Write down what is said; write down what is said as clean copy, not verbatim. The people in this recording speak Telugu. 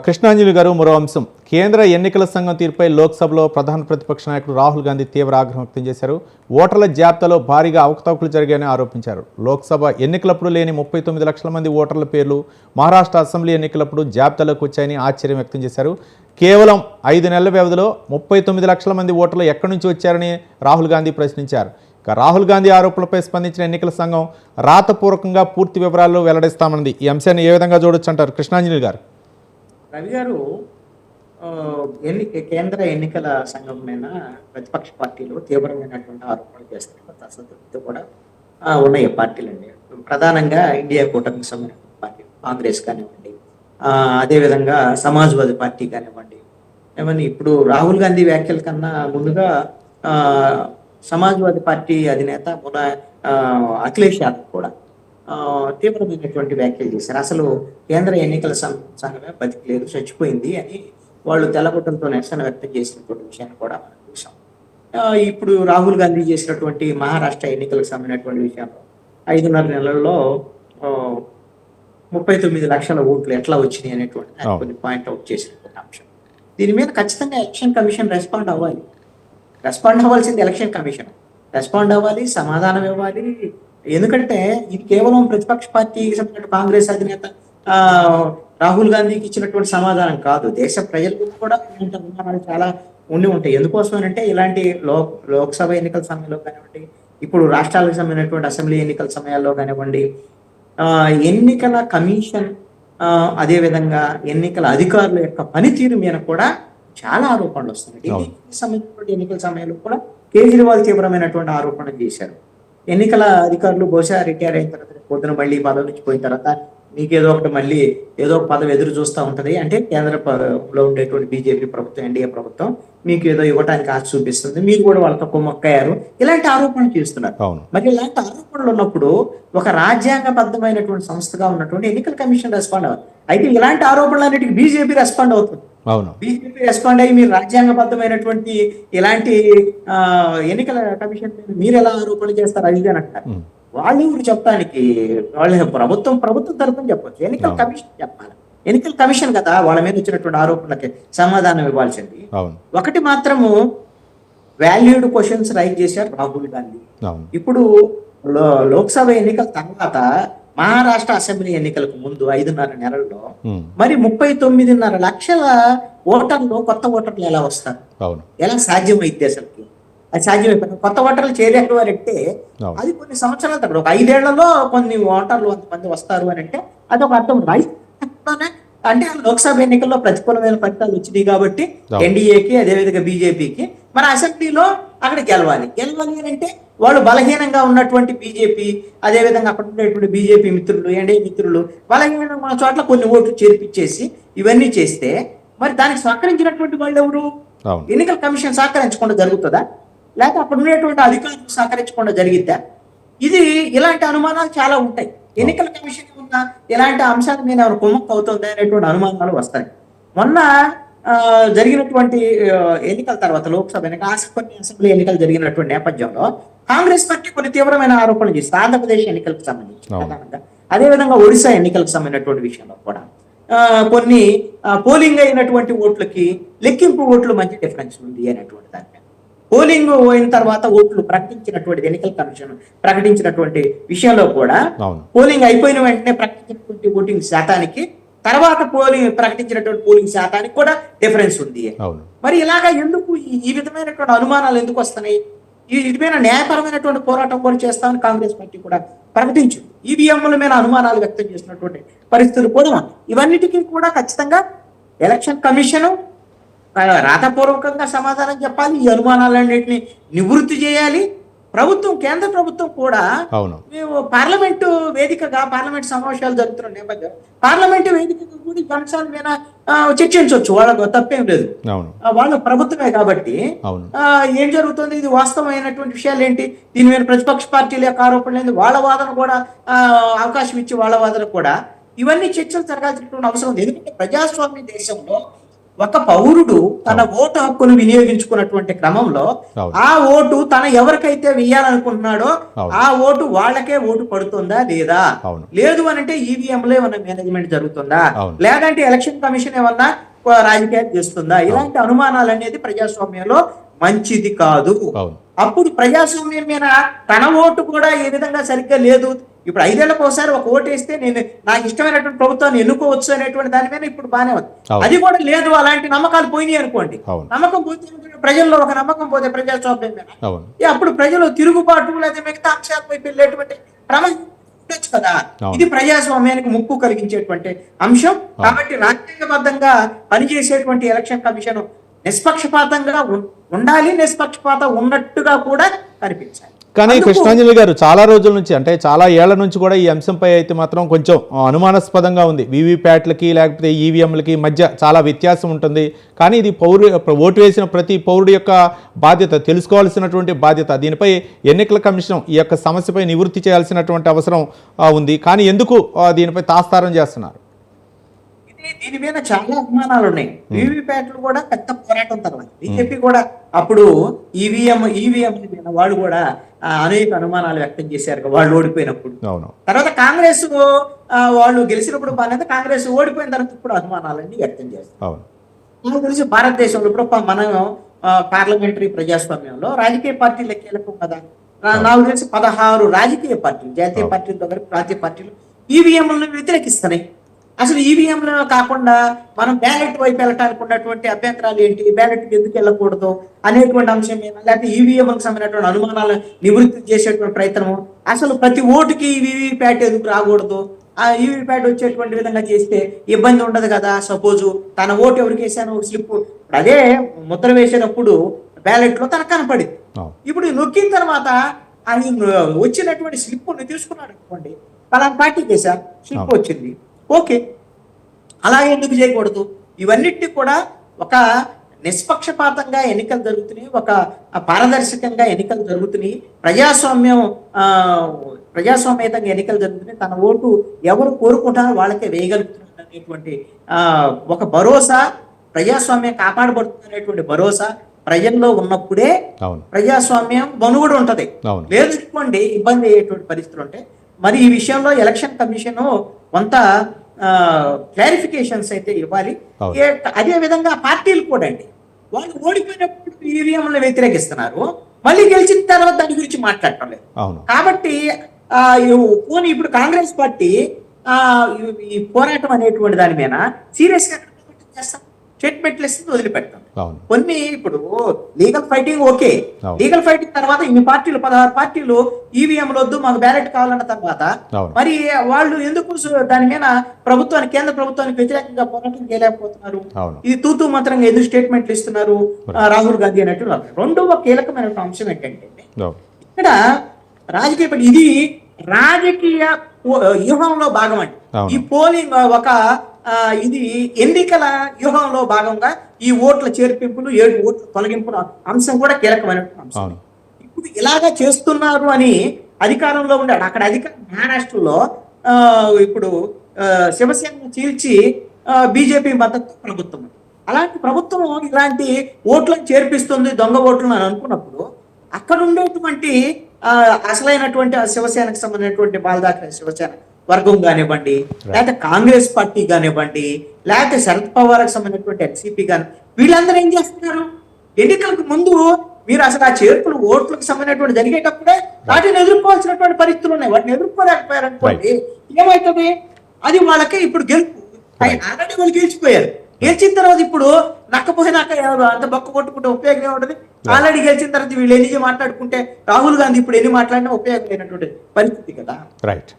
కృష్ణాంజలి గారు, మరో అంశం. కేంద్ర ఎన్నికల సంఘం తీర్పై లోక్సభలో ప్రధాన ప్రతిపక్ష నాయకుడు రాహుల్ గాంధీ తీవ్ర ఆగ్రహం వ్యక్తం చేశారు. ఓటర్ల జాబితాలో భారీగా అవకతవకలు జరిగాయని ఆరోపించారు. లోక్సభ ఎన్నికలప్పుడు లేని 39 లక్షల మంది ఓటర్ల పేర్లు మహారాష్ట్ర అసెంబ్లీ ఎన్నికలప్పుడు జాబితాలోకి వచ్చాయని ఆశ్చర్యం వ్యక్తం చేశారు. కేవలం 5 నెలల వ్యవధిలో 39 లక్షల మంది ఓటర్లు ఎక్కడి నుంచి వచ్చారని రాహుల్ గాంధీ ప్రశ్నించారు. రాహుల్ గాంధీ ఆరోపణలపై స్పందించిన ఎన్నికల సంఘం రాతపూర్వకంగా పూర్తి వివరాలు వెల్లడిస్తామన్నది. ఈ అంశాన్ని ఏ విధంగా చూడొచ్చు అంటారు కృష్ణాంజలి గారు? రవి గారు, కేంద్ర ఎన్నికల సంఘం మీద ప్రతిపక్ష పార్టీలు తీవ్రమైనటువంటి ఆరోపణలు చేస్తున్నారు. అసంతృప్తి కూడా ఉన్నాయి పార్టీలండి. ప్రధానంగా ఇండియా కూటమికి సంబంధించిన పార్టీ కాంగ్రెస్ కానివ్వండి, అదేవిధంగా సమాజ్వాదీ పార్టీ కానివ్వండి. ఏమని ఇప్పుడు రాహుల్ గాంధీ వ్యాఖ్యల కన్నా ముందుగా సమాజ్వాదీ పార్టీ అధినేత అఖిలేష్ యాదవ్ కూడా తీవ్రమైనటువంటి వ్యాఖ్యలు చేశారు. అసలు కేంద్ర ఎన్నికల సంఘమే బతికలేదు, చచ్చిపోయింది అని వాళ్ళు తెల్లగొట్టంతో నిరసన వ్యక్తం చేసినటువంటి విషయాన్ని కూడా మనం చూసాం. ఇప్పుడు రాహుల్ గాంధీ చేసినటువంటి మహారాష్ట్ర ఎన్నికలకు సంబంధించినటువంటి విషయంలో 5.5 నెలల్లో 39 లక్షల ఓట్లు ఎట్లా వచ్చినాయి అనేటువంటి కొన్ని పాయింట్అవుట్ చేసినటువంటి అంశం. దీని మీద ఖచ్చితంగా ఎలక్షన్ కమిషన్ రెస్పాండ్ అవ్వాల్సింది ఎలక్షన్ కమిషన్ రెస్పాండ్ అవ్వాలి, సమాధానం ఇవ్వాలి. ఎందుకంటే ఇది కేవలం ప్రతిపక్ష పార్టీకి సంబంధించిన కాంగ్రెస్ అధినేత రాహుల్ గాంధీకి ఇచ్చినటువంటి సమాధానం కాదు. దేశ ప్రజలకు కూడా ఇలాంటి అనుమానాలు చాలా ఉండి ఉంటాయి. ఎందుకోసమనంటే ఇలాంటి లోక్సభ ఎన్నికల సమయంలో కానివ్వండి, ఇప్పుడు రాష్ట్రాలకు సంబంధించినటువంటి అసెంబ్లీ ఎన్నికల సమయాల్లో కానివ్వండి, ఎన్నికల కమిషన్ అదేవిధంగా ఎన్నికల అధికారుల యొక్క పనితీరు మీద కూడా చాలా ఆరోపణలు వస్తున్నాయి. ఢిల్లీకి సంబంధించినటువంటి ఎన్నికల సమయంలో కూడా కేజ్రీవాల్ తీవ్రమైనటువంటి ఆరోపణలు చేశారు. ఎన్నికల అధికారులు బహుశా రిటైర్ అయిన తర్వాత పొద్దున మళ్ళీ పదవి నుంచి పోయిన తర్వాత మీకు ఏదో ఒక పదవి ఎదురు చూస్తూ ఉంటది. అంటే కేంద్రంలో ఉండేటువంటి బీజేపీ ప్రభుత్వం, ఎన్డీఏ ప్రభుత్వం మీకు ఏదో ఇవ్వడానికి ఆశ చూపిస్తుంది, మీరు కూడా వాళ్ళతో కుమ్మక్కయ్యారు, ఇలాంటి ఆరోపణలు చేస్తున్నారు. మరి ఇలాంటి ఆరోపణలు ఉన్నప్పుడు ఒక రాజ్యాంగబద్ధమైనటువంటి సంస్థగా ఉన్నటువంటి ఎన్నికల కమిషన్ రెస్పాండ్ అవ్వాలి. అయితే ఇలాంటి ఆరోపణలన్నిటికీ బీజేపీ రెస్పాండ్ అవుతుంది. బీజేపీ రెస్పాండ్ అయ్యి మీరు రాజ్యాంగబద్ధమైనటువంటి ఇలాంటి ఎన్నికల కమిషన్ మీరు ఎలా ఆరోపణలు చేస్తారు అది అని అంటారు. వాళ్ళు ఇప్పుడు చెప్పడానికి వాళ్ళ ప్రభుత్వం తరఫున చెప్పొచ్చు, ఎన్నికల కమిషన్ చెప్పాలి. ఎన్నికల కమిషన్ కదా వాళ్ళ మీద వచ్చినటువంటి ఆరోపణలకి సమాధానం ఇవ్వాల్సింది. ఒకటి మాత్రము వాల్యూడ్ క్వశ్చన్స్ రైజ్ చేశారు రాహుల్ గాంధీ. ఇప్పుడు లోక్సభ ఎన్నికల తర్వాత మహారాష్ట్ర అసెంబ్లీ ఎన్నికలకు ముందు 5.5 నెలల్లో మరి 39.5 లక్షల ఓటర్లు, కొత్త ఓటర్లు ఎలా వస్తారు? ఎలా సాధ్యమైతే అసలుకి? అది సాధ్యమైపోయింది. కొత్త ఓటర్లు చేరారు అని అంటే అది కొన్ని సంవత్సరాల తర్వాత, ఒక 5 ఏళ్లలో కొన్ని ఓటర్లు అంతమంది వస్తారు అని అంటే అదొక అర్థం. అంటే లోక్సభ ఎన్నికల్లో ప్రతికూలమైన ఫలితాలు వచ్చినాయి కాబట్టి ఎన్డీఏకి అదేవిధంగా బీజేపీకి మన అసెంబ్లీలో అక్కడ గెలవాలి అని అంటే వాళ్ళు బలహీనంగా ఉన్నటువంటి బీజేపీ, అదేవిధంగా అక్కడ ఉండేటువంటి బీజేపీ మిత్రులు, ఎన్డీఏ మిత్రులు బలహీనంగా ఉన్న చోట్ల కొన్ని ఓట్లు చేర్పించేసి ఇవన్నీ చేస్తే మరి దానికి సహకరించినటువంటి వాళ్ళు ఎవరు? ఎన్నికల కమిషన్ సహకరించకుండా జరుగుతుందా, లేకపోతే అక్కడ ఉండేటువంటి అధికారులు సహకరించకుండా జరిగిద్దా? ఇలాంటి అనుమానాలు చాలా ఉంటాయి. ఎన్నికల కమిషన్ ఉన్న ఇలాంటి అంశాల మీద కుమ్మక్కు అవుతుంది అనేటువంటి అనుమానాలు వస్తాయి. మొన్న జరిగినటువంటి ఎన్నికల తర్వాత లోక్సభ కొన్ని అసెంబ్లీ ఎన్నికలు జరిగినటువంటి నేపథ్యంలో కాంగ్రెస్ పార్టీ కొన్ని తీవ్రమైన ఆరోపణలు చేస్తుంది. ఆంధ్రప్రదేశ్ ఎన్నికలకు సంబంధించి ప్రధానంగా, అదేవిధంగా ఒడిశా ఎన్నికలకు సంబంధించినటువంటి విషయంలో కూడా కొన్ని పోలింగ్ అయినటువంటి ఓట్లకి లెక్కింపు ఓట్లు మంచి డిఫరెన్స్ ఉంది అనేటువంటి దాని మీద పోలింగ్ అయిన తర్వాత ఓట్లు ప్రకటించినటువంటి ఎన్నికల కమిషన్ ప్రకటించినటువంటి విషయంలో కూడా పోలింగ్ అయిపోయిన వెంటనే ప్రకటించినటువంటి ఓటింగ్ శాతానికి తర్వాత ప్రకటించినటువంటి పోలింగ్ శాతానికి కూడా డిఫరెన్స్ ఉంది. మరి ఇలాగా ఎందుకు ఈ విధమైనటువంటి అనుమానాలు ఎందుకు వస్తున్నాయి? ఈ విధమైన న్యాయపరమైనటువంటి పోరాటం కూడా చేస్తామని కాంగ్రెస్ పార్టీ కూడా ప్రకటించింది. ఈవీఎంల మీద అనుమానాలు వ్యక్తం చేసినటువంటి పరిస్థితులు కూడా ఇవన్నిటికీ కూడా ఖచ్చితంగా ఎలక్షన్ కమిషన్ రాతపూర్వకంగా సమాధానం చెప్పాలి. ఈ అనుమానాలన్నింటినీ నివృత్తి చేయాలి. కేంద్ర ప్రభుత్వం కూడా మేము పార్లమెంటు వేదికగా, పార్లమెంట్ సమావేశాలు జరుగుతున్న నేపథ్యం పార్లమెంటు వేదికగా కూడా ఈ అంశాల మీద చర్చించవచ్చు, వాళ్ళకు తప్పేం లేదు. వాళ్ళ ప్రభుత్వమే కాబట్టి ఏం జరుగుతుంది, ఇది వాస్తవమైనటువంటి విషయాలు ఏంటి, దీని మీద ప్రతిపక్ష పార్టీల యొక్క ఆరోపణలు ఏంటి, వాళ్ళ వాదన కూడా అవకాశం ఇచ్చి వాళ్ళ వాదన కూడా ఇవన్నీ చర్చలు జరగాల్సినటువంటి అవసరం ఉంది. ఎందుకంటే ప్రజాస్వామ్య దేశంలో ఒక పౌరుడు తన ఓటు హక్కును వినియోగించుకున్నటువంటి క్రమంలో అవును. ఆ ఓటు తన ఎవరికైతే వేయాలనుకుంటున్నాడో అవును. ఆ ఓటు వాళ్ళకే ఓటు పడుతుందా లేదా, అవును. లేదు అని అంటే ఈవీఎంలో ఏమన్నా మేనేజ్మెంట్ జరుగుతుందా, అవును. లేదంటే ఎలక్షన్ కమిషన్ ఏమన్నా రాజకీయాలు చేస్తుందా, ఇలాంటి అనుమానాలు అనేది ప్రజాస్వామ్యంలో మంచిది కాదు. అవును. అప్పుడు ప్రజాస్వామ్యం మీద తన ఓటు కూడా ఏ విధంగా సరిగ్గా లేదు. ఇప్పుడు 5 ఏళ్లకు ఒకసారి ఒక ఓటు వేస్తే నేను నాకు ఇష్టమైనటువంటి ప్రభుత్వాన్ని ఎన్నుకోవచ్చు అనేటువంటి దాని మీద ఇప్పుడు బానే ఉంది. అవును. అది కూడా లేదు, అలాంటి నమ్మకాలు పోయినాయి అనుకోండి. అవును. నమ్మకం పోతే ప్రజల్లో ఒక నమ్మకం పోతే ప్రజాస్వామ్యం మీద అవును. అప్పుడు ప్రజలు తిరుగుబాటు లేదా మిగతా అంశాల వైపు వెళ్ళేటువంటి ప్రమాదం ఉండొచ్చు కదా. అవును. ఇది ప్రజాస్వామ్యానికి ముప్పు కలిగించేటువంటి అంశం. కాబట్టి రాజ్యాంగబద్ధంగా పనిచేసేటువంటి ఎలక్షన్ కమిషన్ నిష్పక్షపాతంగా ఉండాలి, నిష్పక్షపాతం ఉన్నట్టుగా కూడా కనిపించాలి. కానీ అందుకు కృష్ణాంజలి గారు చాలా రోజుల నుంచి, అంటే చాలా ఏళ్ల నుంచి కూడా ఈ అంశంపై అయితే మాత్రం కొంచెం అనుమానాస్పదంగా ఉంది. వీవీప్యాట్లకి లేకపోతే ఈవీఎంలకి మధ్య చాలా వ్యత్యాసం ఉంటుంది. కానీ ఇది ఓటు వేసిన ప్రతి పౌరుడి యొక్క బాధ్యత, తెలుసుకోవాల్సినటువంటి బాధ్యత. దీనిపై ఎన్నికల కమిషన్ ఈ యొక్క సమస్యపై నివృత్తి చేయాల్సినటువంటి అవసరం ఉంది. కానీ ఎందుకు దీనిపై తాత్సారం చేస్తున్నారు? దీని మీద చాలా అనుమానాలు ఉన్నాయి. వీవీప్యాట్లు కూడా పెద్ద పోరాటం తర్వాత బీజేపీ కూడా అప్పుడు ఈవీఎం మీద వాళ్ళు కూడా అనేక అనుమానాలు వ్యక్తం చేశారు వాళ్ళు ఓడిపోయినప్పుడు. తర్వాత కాంగ్రెస్ వాళ్ళు గెలిచినప్పుడు బాగానే, కాంగ్రెస్ ఓడిపోయిన తర్వాత ఇప్పుడు అనుమానాలన్నీ వ్యక్తం చేస్తారు. నాకు తెలిసి భారతదేశంలో ఇప్పుడు మనం పార్లమెంటరీ ప్రజాస్వామ్యంలో రాజకీయ పార్టీలు కీలకం కదా. నాకు తెలిసి 16 రాజకీయ పార్టీలు, జాతీయ పార్టీలతో కలిపి ప్రాంతీయ పార్టీలు ఈవీఎంలను వ్యతిరేకిస్తున్నాయి. అసలు ఈవీఎంలో కాకుండా మనం బ్యాలెట్ వైపు వెళ్ళటానికి ఉన్నటువంటి అభ్యంతరాలు ఏంటి, బ్యాలెట్కి ఎందుకు వెళ్ళకూడదు అనేటువంటి అంశం మీద, లేకపోతే ఈవీఎంకి సంబంధించినటువంటి అనుమానాలు నివృత్తి చేసేటువంటి ప్రయత్నము, అసలు ప్రతి ఓటుకి వీవీప్యాట్ ఎందుకు రాకూడదు, ఆ వీవీప్యాట్ వచ్చేటువంటి విధంగా చేస్తే ఇబ్బంది ఉండదు కదా. సపోజు తన ఓటు ఎవరికి వేసాను స్లిప్ అదే ముద్ర వేసేటప్పుడు బ్యాలెట్ లో తనకు కనపడింది. ఇప్పుడు నొక్కిన తర్వాత అది వచ్చినటువంటి స్లిప్ తీసుకున్నాడు అనుకోండి, పలానా పార్టీకి వేశారు, స్లిప్ వచ్చింది, ఓకే, అలా ఎందుకు చేయకూడదు? ఇవన్నిటినీ కూడా ఒక నిష్పక్షపాతంగా ఎన్నికలు జరుగుతున్నాయి, ఒక పారదర్శకంగా ఎన్నికలు జరుగుతున్నాయి, ప్రజాస్వామ్యతంగా ఎన్నికలు జరుగుతున్నాయి. తన ఓటు ఎవరు కోరుకుంటారో వాళ్ళకే వేయగలుగుతున్నారు అనేటువంటి ఒక భరోసా, ప్రజాస్వామ్యం కాపాడబడుతుంది అనేటువంటి భరోసా ప్రజల్లో ఉన్నప్పుడే ప్రజాస్వామ్యం మనుగడ ఉంటది. లేదనుకోండి ఇబ్బంది అయ్యేటువంటి పరిస్థితులు ఉంటాయి. మరి ఈ విషయంలో ఎలక్షన్ కమిషన్ కొంత క్లారిఫికేషన్స్ అయితే ఇవ్వాలి. అదే విధంగా పార్టీలు కూడా అండి, వాళ్ళు ఓడిపోయినప్పుడు ఈవీఎంలను వ్యతిరేకిస్తున్నారు, మళ్ళీ గెలిచిన తర్వాత దాని గురించి మాట్లాడటం లేదు. కాబట్టి ఇప్పుడు కాంగ్రెస్ పార్టీ ఈ పోరాటం అనేటువంటి దాని మీద సీరియస్ గా చేస్తాం, స్టేట్మెంట్లు ఇస్తుంది, వదిలిపెడతాం. కొన్ని ఇప్పుడు legal fighting okay, legal fighting తర్వాత ఇన్ని పార్టీలు 16 పార్టీలు ఈవీఎంలు వద్దు మాకు బ్యాలెట్ కావాలన్న తర్వాత మరి వాళ్ళు ఎందుకు దాని మీద కేంద్ర ప్రభుత్వానికి వ్యతిరేకంగా పోరాటం చేయలేకపోతున్నారు? ఇది తూతూ మాత్రంగా ఎందుకు స్టేట్మెంట్లు ఇస్తున్నారు రాహుల్ గాంధీ అన్నట్టు. రెండవ కీలకమైన అంశం ఏంటంటే ఇక్కడ ఇది రాజకీయ వ్యూహంలో భాగం అండి. ఈ పోలింగ్ ఇది ఎన్నికల వ్యూహంలో భాగంగా ఈ ఓట్ల చేర్పింపులు, 7 ఓట్ల తొలగింపుల అంశం కూడా కీలకమైన అంశం. ఇప్పుడు ఇలాగా చేస్తున్నారు అని అధికారంలో ఉండాడు అక్కడ మహారాష్ట్రలో ఇప్పుడు శివసేన చీల్చి బీజేపీ మద్దతు ప్రభుత్వం. అలాంటి ప్రభుత్వం ఇలాంటి ఓట్లను చేర్పిస్తుంది, దొంగ ఓట్లను అని అనుకున్నప్పుడు అక్కడ ఉండేటువంటి అసలైనటువంటి శివసేనకు సంబంధించినటువంటి బాలదాఖరి శివసేన వర్గం కానివ్వండి, లేకపోతే కాంగ్రెస్ పార్టీ కానివ్వండి, లేకపోతే శరద్ పవార్కి సంబంధించినటువంటి ఎన్సీపీ కానీ, వీళ్ళందరూ ఏం చేస్తున్నారు? ఎన్నికలకు ముందు మీరు అసలు ఆ చేర్పులు ఓట్లకు సంబంధించినటువంటి జరిగేటప్పుడే వాటిని ఎదుర్కోవాల్సినటువంటి పరిస్థితులు ఉన్నాయి. వాటిని ఎదుర్కోలేకపోయారనుకోండి ఏమవుతుంది? అది వాళ్ళకే ఇప్పుడు గెలుపు. ఆల్రెడీ వాళ్ళు గెలిచిపోయారు. గెలిచిన తర్వాత ఇప్పుడు నక్కపోయినాక అంత బొక్క కొట్టుకుంటే ఉపయోగం ఏముంటది? ఆల్రెడీ గెలిచిన తర్వాత వీళ్ళు ఎన్ని మాట్లాడుకుంటే రాహుల్ గాంధీ ఇప్పుడు ఎన్ని మాట్లాడినా ఉపయోగం లేనటువంటి పరిస్థితి కదా. రైట్.